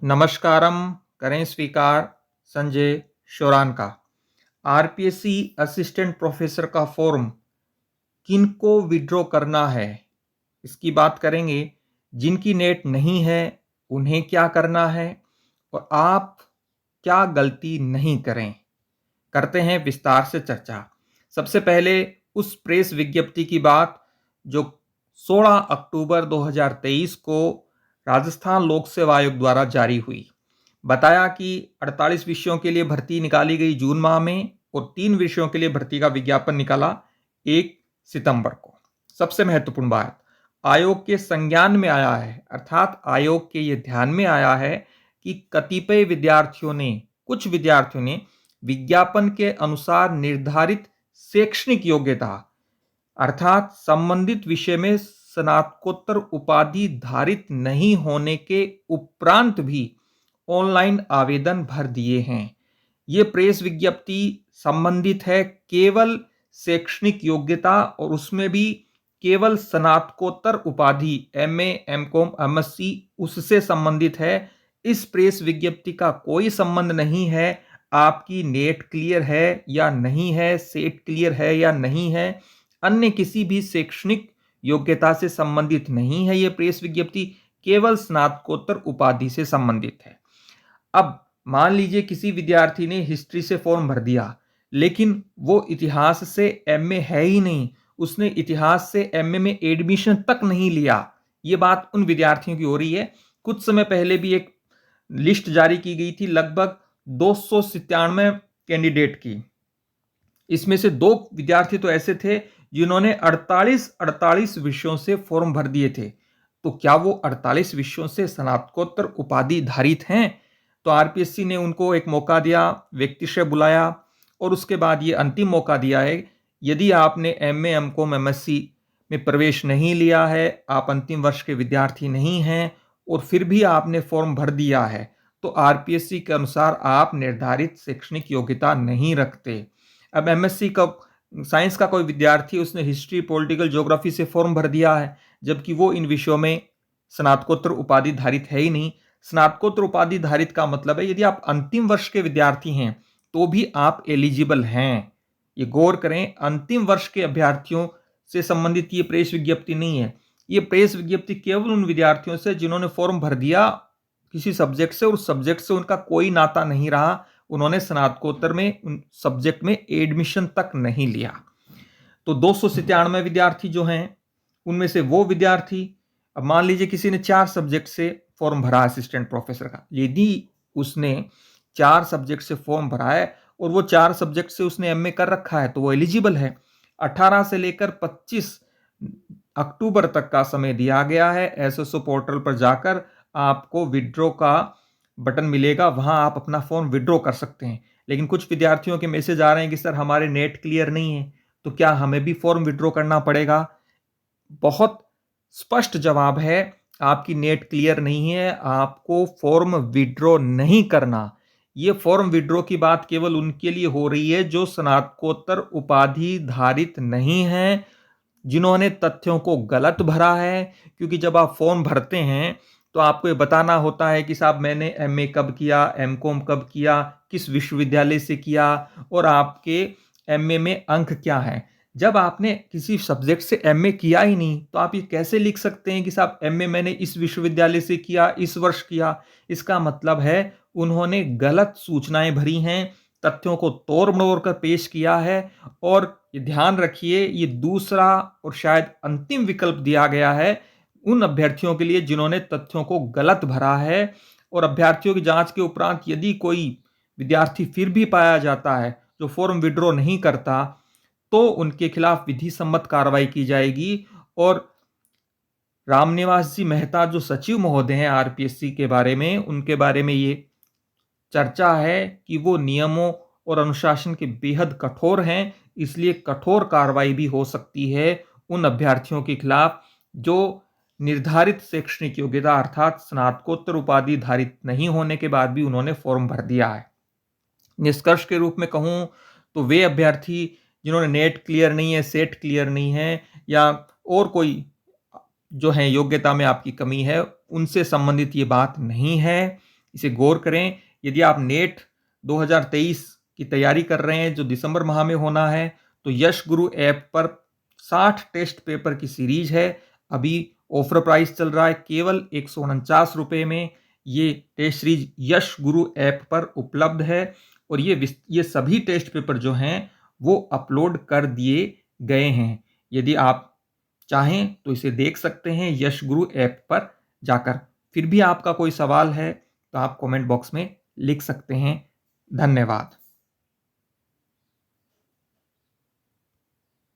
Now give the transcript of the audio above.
नमस्कारम, करें स्वीकार संजय शोरान का। आरपीएससी असिस्टेंट प्रोफेसर का फॉर्म किनको विड्रॉ करना है, इसकी बात करेंगे। जिनकी नेट नहीं है उन्हें क्या करना है और आप क्या गलती नहीं करें, करते हैं विस्तार से चर्चा। सबसे पहले उस प्रेस विज्ञप्ति की बात जो 16 अक्टूबर 2023 को राजस्थान लोक सेवा आयोग द्वारा जारी हुई। बताया कि 48 विषयों के लिए भर्ती निकाली गई जून माह में और 3 विषयों के लिए भर्ती का विज्ञापन निकाला 1 सितंबर को। सबसे महत्वपूर्ण बात आयोग के संज्ञान में आया है, अर्थात आयोग के ये ध्यान में आया है कि कतिपय कुछ विद्यार्थियों ने विज्ञापन के अनुसार निर्धारित शैक्षणिक योग्यता अर्थात संबंधित विषय में स्नातकोत्तर उपाधि धारित नहीं होने के उपरांत भी ऑनलाइन आवेदन भर दिए हैं। ये प्रेस विज्ञप्ति संबंधित है केवल शैक्षणिक योग्यता और उसमें भी केवल स्नातकोत्तर उपाधि एमए, एमकॉम, एमएससी उससे संबंधित है। इस प्रेस विज्ञप्ति का कोई संबंध नहीं है आपकी नेट क्लियर है या नहीं है, सेट क्लियर है या नहीं है, अन्य किसी भी शैक्षणिक योग्यता से संबंधित नहीं है। यह प्रेस विज्ञप्ति केवल स्नातकोत्तर उपाधि से संबंधित है। अब मान लीजिए किसी विद्यार्थी ने हिस्ट्री से फॉर्म भर दिया लेकिन वो इतिहास से एमए है ही नहीं, उसने इतिहास से एमए में एडमिशन तक नहीं लिया। ये बात उन विद्यार्थियों की हो रही है। कुछ समय पहले भी एक लिस्ट जारी की गई थी लगभग 297 कैंडिडेट की। इसमें से 2 विद्यार्थी तो ऐसे थे जिन्होंने 48 विषयों से फॉर्म भर दिए थे। तो क्या वो 48 विषयों से स्नातकोत्तर उपाधि धारित हैं? तो आरपीएससी ने उनको एक मौका दिया, व्यक्तिशः बुलाया और उसके बाद ये अंतिम मौका दिया है। यदि आपने एमए, एमकॉम, एमएससी में प्रवेश नहीं लिया है, आप अंतिम वर्ष के विद्यार्थी नहीं हैं और फिर भी आपने फॉर्म भर दिया है, तो आरपीएससी के अनुसार आप निर्धारित शैक्षणिक योग्यता नहीं रखते। अब एमएससी का साइंस का कोई विद्यार्थी उसने हिस्ट्री, पॉलिटिकल, ज्योग्राफी से फॉर्म भर दिया है जबकि वो इन विषयों में स्नातकोत्तर उपाधि धारित है ही नहीं। स्नातकोत्तर उपाधि धारित का मतलब है यदि आप अंतिम वर्ष के विद्यार्थी हैं तो भी आप एलिजिबल हैं। ये गौर करें, अंतिम वर्ष के अभ्यर्थियों से संबंधित ये प्रेस विज्ञप्ति नहीं है। ये प्रेस विज्ञप्ति केवल उन विद्यार्थियों से जिन्होंने फॉर्म भर दिया किसी सब्जेक्ट से और उस सब्जेक्ट से उनका कोई नाता नहीं रहा, उन्होंने स्नातकोत्तर में उन सब्जेक्ट में एडमिशन तक नहीं लिया। तो 297 विद्यार्थी जो हैं उनमें से वो विद्यार्थी, अब मान लीजिए किसी ने 4 सब्जेक्ट से फॉर्म भरा असिस्टेंट प्रोफेसर का, यदि उसने 4 सब्जेक्ट से फॉर्म भरा है और वो 4 सब्जेक्ट से उसने एमए कर रखा है तो वो एलिजिबल है। 18 से लेकर 25 अक्टूबर तक का समय दिया गया है। एसएसओ पोर्टल पर जाकर आपको विड्रॉ का बटन मिलेगा, वहां आप अपना फॉर्म विड्रॉ कर सकते हैं। लेकिन कुछ विद्यार्थियों के मैसेज आ रहे हैं कि सर हमारे नेट क्लियर नहीं है, तो क्या हमें भी फॉर्म विड्रॉ करना पड़ेगा? बहुत स्पष्ट जवाब है, आपकी नेट क्लियर नहीं है, आपको फॉर्म विड्रॉ नहीं करना। ये फॉर्म विड्रॉ की बात केवल उनके लिए हो रही है जो स्नातकोत्तर उपाधि धारित नहीं है, जिन्होंने तथ्यों को गलत भरा है। क्योंकि जब आप फॉर्म भरते हैं तो आपको ये बताना होता है कि साहब मैंने एमए कब किया, एमकॉम कब किया, किस विश्वविद्यालय से किया और आपके एमए में अंक क्या है। जब आपने किसी सब्जेक्ट से एमए किया ही नहीं तो आप ये कैसे लिख सकते हैं कि साहब एमए मैंने इस विश्वविद्यालय से किया, इस वर्ष किया? इसका मतलब है उन्होंने गलत सूचनाएं भरी हैं, तथ्यों को तोड़ मरोड़ कर पेश किया है। और ये ध्यान रखिए, ये दूसरा और शायद अंतिम विकल्प दिया गया है उन अभ्यर्थियों के लिए जिन्होंने तथ्यों को गलत भरा है। और अभ्यर्थियों की जांच के उपरांत यदि कोई विद्यार्थी फिर भी पाया जाता है जो फॉर्म विड्रॉ नहीं करता तो उनके खिलाफ विधि सम्मत कार्रवाई की जाएगी। और रामनिवास जी मेहता जो सचिव महोदय हैं आरपीएससी के बारे में, उनके बारे में ये चर्चा है कि वो नियमों और अनुशासन के बेहद कठोर हैं, इसलिए कठोर कार्रवाई भी हो सकती है उन अभ्यर्थियों के खिलाफ जो निर्धारित शैक्षणिक योग्यता अर्थात स्नातकोत्तर उपाधि धारित नहीं होने के बाद भी उन्होंने फॉर्म भर दिया है। निष्कर्ष के रूप में कहूं तो वे अभ्यर्थी जिन्होंने नेट क्लियर नहीं है, सेट क्लियर नहीं है या और कोई जो है योग्यता में आपकी कमी है, उनसे संबंधित ये बात नहीं है। इसे गौर करें। यदि आप नेट 2023 की तैयारी कर रहे हैं जो दिसंबर माह में होना है, तो यश गुरु ऐप पर 60 टेस्ट पेपर की सीरीज है। अभी ऑफर प्राइस चल रहा है केवल 149 रुपये में। ये टेस्ट सीरीज यश गुरु ऐप पर उपलब्ध है और ये सभी टेस्ट पेपर जो हैं वो अपलोड कर दिए गए हैं। यदि आप चाहें तो इसे देख सकते हैं यश गुरु ऐप पर जाकर। फिर भी आपका कोई सवाल है तो आप कमेंट बॉक्स में लिख सकते हैं। धन्यवाद।